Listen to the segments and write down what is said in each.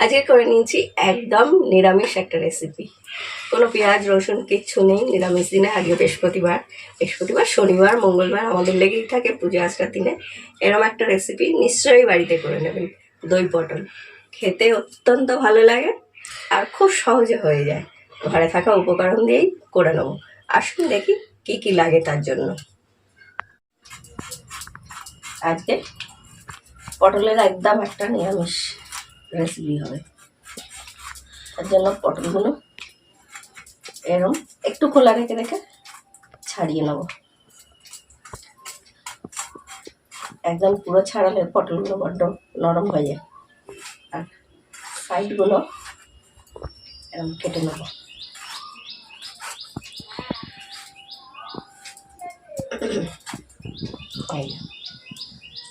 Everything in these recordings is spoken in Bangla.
আজকে করে নিয়েছি একদম নিরামিষ একটা রেসিপি। কোনো পেঁয়াজ রসুন কিচ্ছু নেই, নিরামিষ দিনে। আজকে বৃহস্পতিবার, শনিবার মঙ্গলবার আমাদের লেগেই থাকে পুজো আজকার দিনে। এরম একটা রেসিপি নিশ্চয়ই বাড়িতে করে নেবেন। দই পটল খেতে অত্যন্ত ভালো লাগে আর খুব সহজে হয়ে যায়। ঘরে থাকা উপকরণ দিয়েই করে নেবো। আসুন দেখি কি কি লাগে তার জন্য। আজকে পটলের একদম একটা নিরামিষ রেসিপি হবে। তার জন্য পটলগুলো এরকম একটু খোলা রেখে রেখে ছাড়িয়ে নেব। একদম পুরো ছাড়ালে পটলগুলো বড্ড নরম হয়ে যায়। আর সাইডগুলো এরকম কেটে নেব।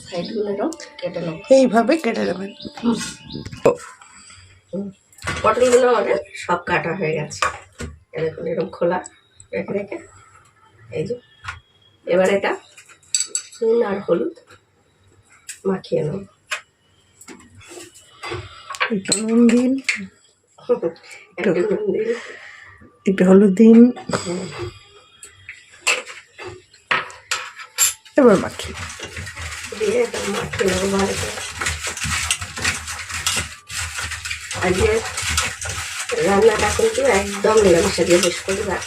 সাইডগুলো এরকম কেটে নেব, এইভাবে কেটে নেবেন। পটলগুলো আমাদের সব কাটা হয়ে গেছে। এরকম এরকম খোলা রেখে রেখে এই যে এবার এটা নুন আর হলুদ মাখিয়ে নেব। একটু নুন দিন, একটু নুন দিন, একটু হলুদ দিন, এবার মাখি দিয়ে এটা মাখিয়ে নেবো ভালো করে। আজকে রান্নাটা কিন্তু একদম নিরামিষ, আজকে বৃহস্পতিবার।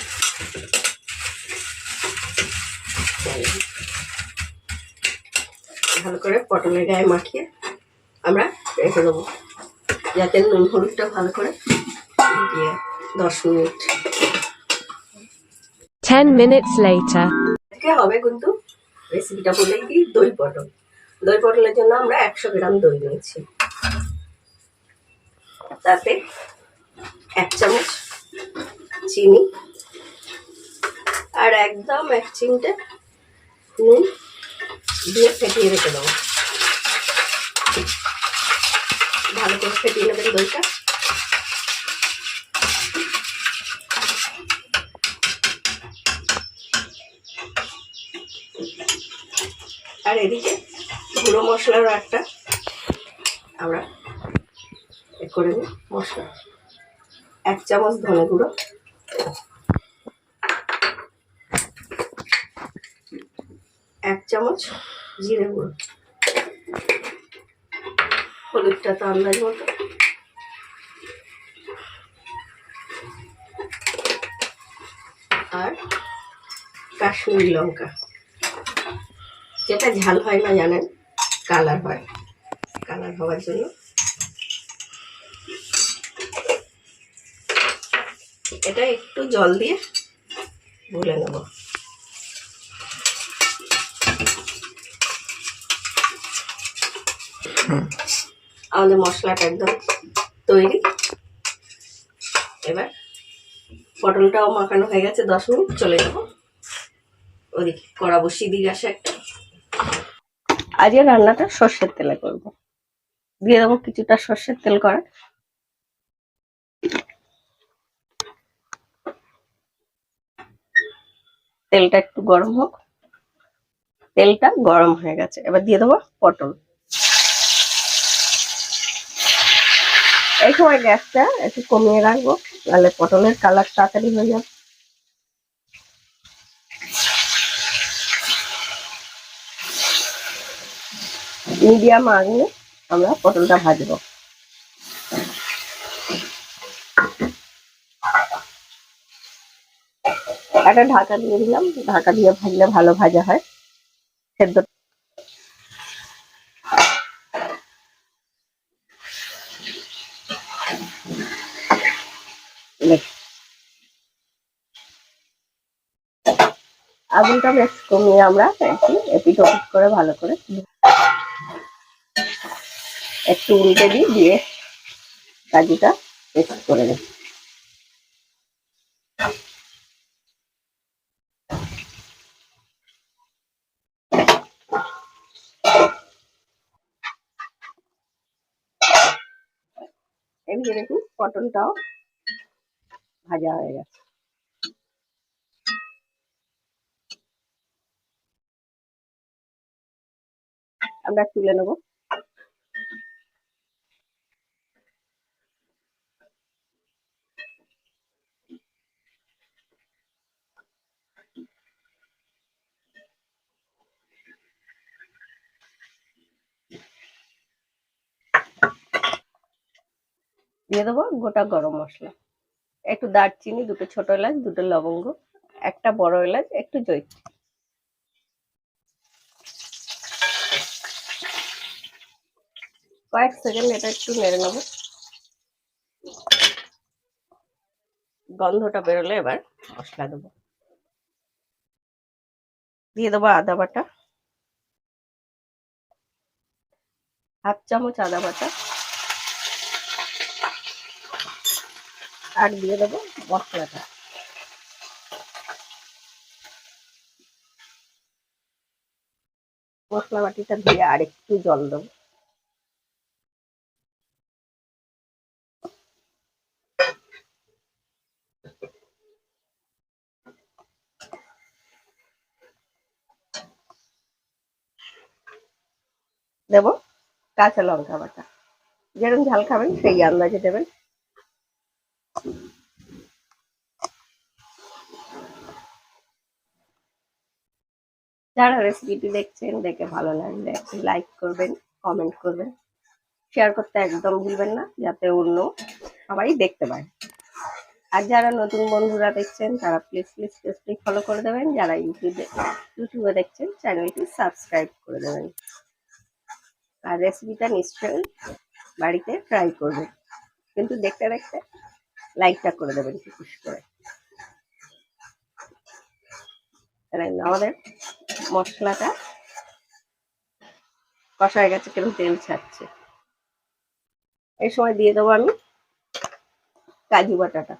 ভালো করে পটলের গায়ে মাখিয়ে আমরা রেখে দেবো, যাতে নুন হলুদটা ভালো করে দিয়ে 10 মিনিট। 10 minutes later. আজকে হবে কিন্তু রেসিপিটা বলেই দিই, দই পটল। দই পটলের জন্য আমরা 100 গ্রাম দই নিয়েছি। তাতে 1 চামচ চিনি আর একদম 1 চিমটে নুন দিয়ে ফেটিয়ে রেখে দেবো। ভালো করে ফেটিয়ে নেবেন দইটা। আর এদিকে গুঁড়ো মশলারও একটা আমরা করে নিই মশলা। 1 চামচ ধনে গুঁড়ো, 1 চামচ জিরে গুঁড়ো, হলুদটা তো আন্দাজ মতো, আর কাশ্মীরি লঙ্কা, যেটা ঝাল হয় না জানেন, কালার হয়, কালার হওয়ার জন্য। এটা একটু জল দিয়ে গুলে নেব। আমাদের মশলাটা একদম তৈরি। এবার পটলটাও মাখানো হয়ে গেছে, 10 মিনিট চলে যাবো ওদিকে। কড়া বসিয়ে দিই গ্যাসে একটা। আজকে রান্নাটা সর্ষের তেলে করব। দিয়ে দেবো কিছুটা সর্ষের তেল করা। তেলটা একটু গরম হোক। তেলটা গরম হয়ে গেছে, এবার দিয়ে দেবো পটল। এই সময় গ্যাসটা একটু কমিয়ে রাখবো, তাহলে পটলের কালার তাড়াতাড়ি হয়ে যাবে। মিডিয়াম আগুনে আমরা পটলটা ভাজবো। একটা ঢাকা দিয়ে দিলাম, ঢাকা দিয়ে ভাজলে ভালো ভাজা হয়। সেদ্ধ আগুনটা বেশ কমিয়ে আমরা একটু এপিট ওপিট করে ভালো করে একটু উল্টে দিয়ে কাজুটা পেস্ট করে দেব। এদিকে দেখুন পটলটাও ভাজা হয়ে গেছে। আমরা তুলে নেব। দিয়ে দেবো গোটা গরম মশলা, একটু দারচিনি, দুটো ছোট এলাচ, দুটো লবঙ্গ, একটা বড় এলাচ, একটু জয়িত্রী। কয়েক সেকেন্ড এটা একটু নেড়ে নেবো। গন্ধটা বেরোলে এবার মশলা দেবো। দিয়ে দেবো আদা বাটা, হাফ চামচ আদা বাটা, আর দিয়ে দেবো মশলাটা। মশলা বাটিটা দিয়ে আর একটু জল দেবো। দেবো কাঁচা লঙ্কা বাটা, যেরকম ঝাল খাবেন সেই আন্দাজে দেবেন। যারা রেসিপিটি দেখছেন, দেখে ভালো লাগলে একটি লাইক করবেন, কমেন্ট করবেন, শেয়ার করতে একদম ভুলবেন না, যাতে অন্য সবাই দেখতে পায়। আর যারা নতুন বন্ধুরা দেখছেন তারা প্লিজ পেজটি ফলো করে দেবেন। যারা ইউটিউবে দেখছেন চ্যানেলটি সাবস্ক্রাইব করে দেবেন। আর রেসিপিটা নিশ্চয়ই বাড়িতে ট্রাই করবেন, কিন্তু দেখতে দেখতে লাইকটা করে দেবেন খুশি করে। আমাদের মশলাটা কষা হয়ে গেছে, কেন তেল ছাড়ছে। এই সময় দিয়ে দেবো আমি কাজু বাটাটা,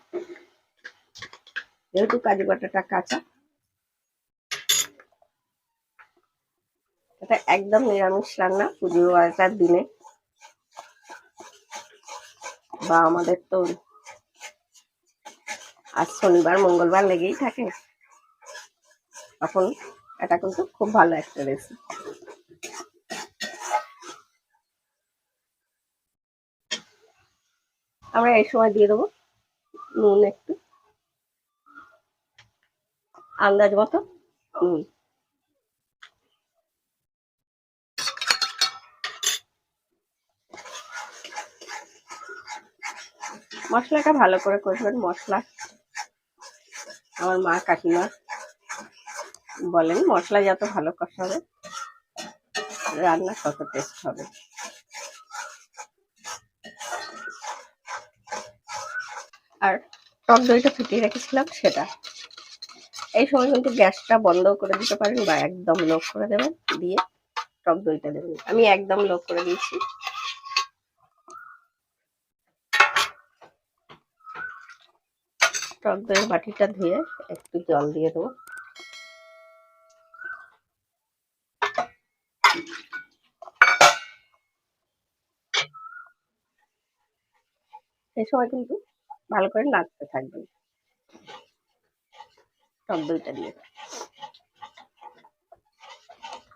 যেহেতু কাজু বাটাটা কাঁচা, এটা একদম নিরামিষ রান্না। পুজো আচার দিনে বা আমাদের তো আজ শনিবার মঙ্গলবার লেগেই থাকে, তখন এটা কিন্তু খুব ভালো একটা রেসিপি। আমরা এই সময় দিয়ে দেবো নুন, একটু আন্দাজ মতো নুন। মশলাটা ভালো করে কষবেন। মশলা আমার মা কাকিমা বলেন মশলা যত ভালো কষাবে রান্না তত টেস্ট হবে। আর টক দইটা ফুটিয়ে রেখেছিলাম সেটা। এই সময় কিন্তু গ্যাসটা বন্ধ করে দিতে পারেন বা একদম লো করে দেবেন, দিয়ে টক দইটা দেবেন। আমি একদম লো করে দিয়েছি। টক দইয়ের বাটিটা ধুয়ে একটু জল দিয়ে দেবো। সেই সময় কিন্তু ভালো করে নাড়তে থাকবেন টক দইটা দিয়ে।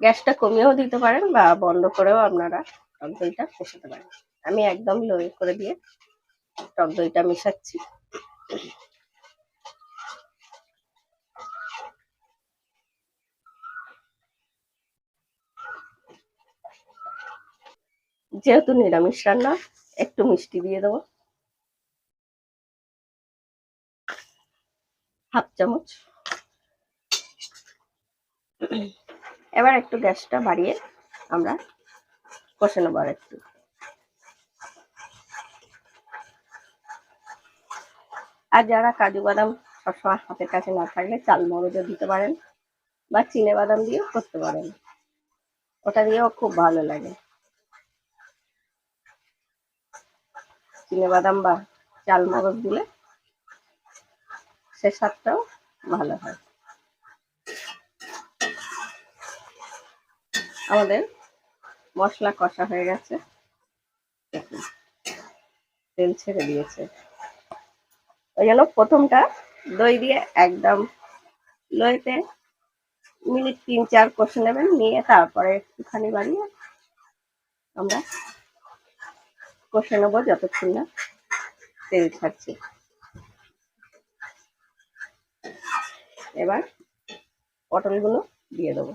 গ্যাসটা কমিয়েও দিতে পারেন বা বন্ধ করেও আপনারা টক দইটা মেশাতে পারেন। আমি একদম লো করে দিয়ে টক দইটা মেশাচ্ছি। যেহেতু নিরামিষ রান্না, একটু মিষ্টি দিয়ে দেবো, হাফ চামচ। এবার একটু গ্যাসটা বাড়িয়ে আমরা কষে নেবো আর একটু। আর যারা কাজু বাদাম সবসময় হাতের কাছে না থাকলে চাল মগজও দিতে পারেন বা চিনে বাদাম দিয়েও করতে পারেন, ওটা দিয়েও খুব ভালো লাগে। চিনে বাদাম বা চাল মগজ দিলে সে স্বাদটাও ভালো হয়। আমাদের মশলা কষা হয়ে গেছে, তেল ছেড়ে দিয়েছে। ওই জন্য প্রথমটা দই দিয়ে একদম লোতে মিনিট 3-4 কষে নেবেন, নিয়ে তারপরে একটুখানি বাড়িয়ে আমরা কষে নেবো যতক্ষণ না তেল ছাড়ছে। এবার পটলগুলো দিয়ে দেবো।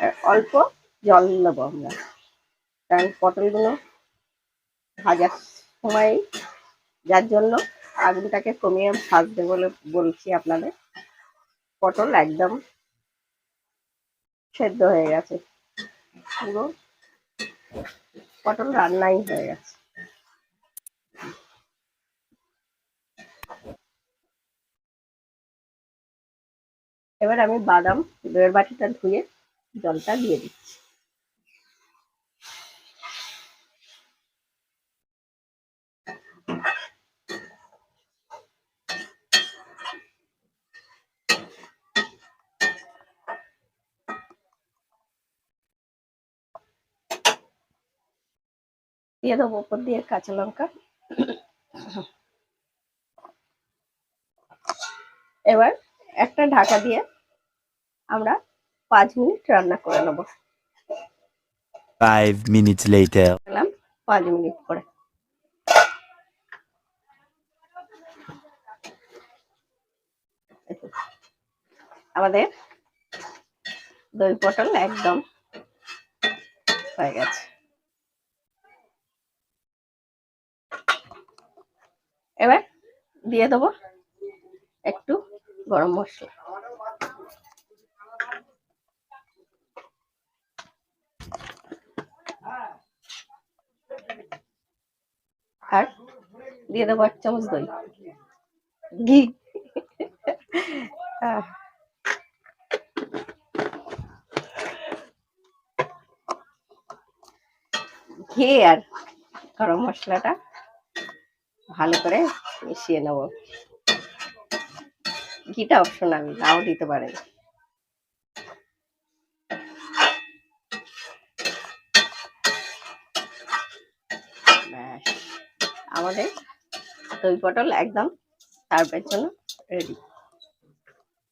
আর অল্প জল নেবো আমরা, কারণ পটলগুলো ভাজার সময়, যার জন্য আগুনটাকে কমিয়ে ভাজতে বলে বলছি আপনাদের। পটল একদম সেদ্ধ হয়ে গেছে, পুরো পটল রান্নাই হয়ে গেছে। এবার আমি বাদাম দইয়ের বাটিটা ধুয়ে জলটা দিয়ে দিচ্ছি। দিয়ে দেবো উপর দিয়ে কাঁচা লঙ্কা। এবার একটা ঢাকা দিয়ে আমরা 5 মিনিট রান্না করে নেবো। 5 minutes later. 5 মিনিট পরে আমাদের দই পটল একদম হয়ে গেছে। এবার দিয়ে দেবো একটু গরম মশলা। আর দিয়ে দেবো 1 চামচ দই, ঘি। ঘি আর গরম মশলাটা ভালো করে মিশিয়ে নেব। ঘিটা অপশনাল, নাও দিতে পারেন। ব্যাস, আমাদের দই পটল একদম সার্ভের জন্য রেডি।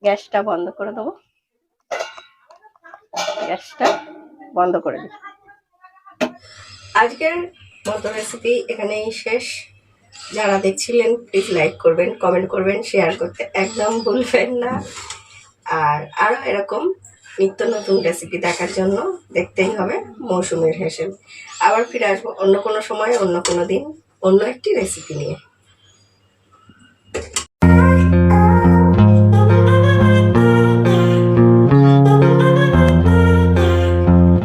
গ্যাসটা বন্ধ করে দেবো, গ্যাসটা বন্ধ করে দিই। আজকের মতো রেসিপি এখানেই শেষ। যারা দেখছিলেন প্লিজ লাইক করবেন, কমেন্ট করবেন, শেয়ার করতে একদম ভুলবেন না। আর আরো এরকম নিত্য নতুন রেসিপি দেখার জন্য দেখতেই হবে মৌসুমীর হেসেল। আবার ফিরে আসবো অন্য কোনো সময়, অন্য কোনো দিন, অন্য একটি রেসিপি নিয়ে।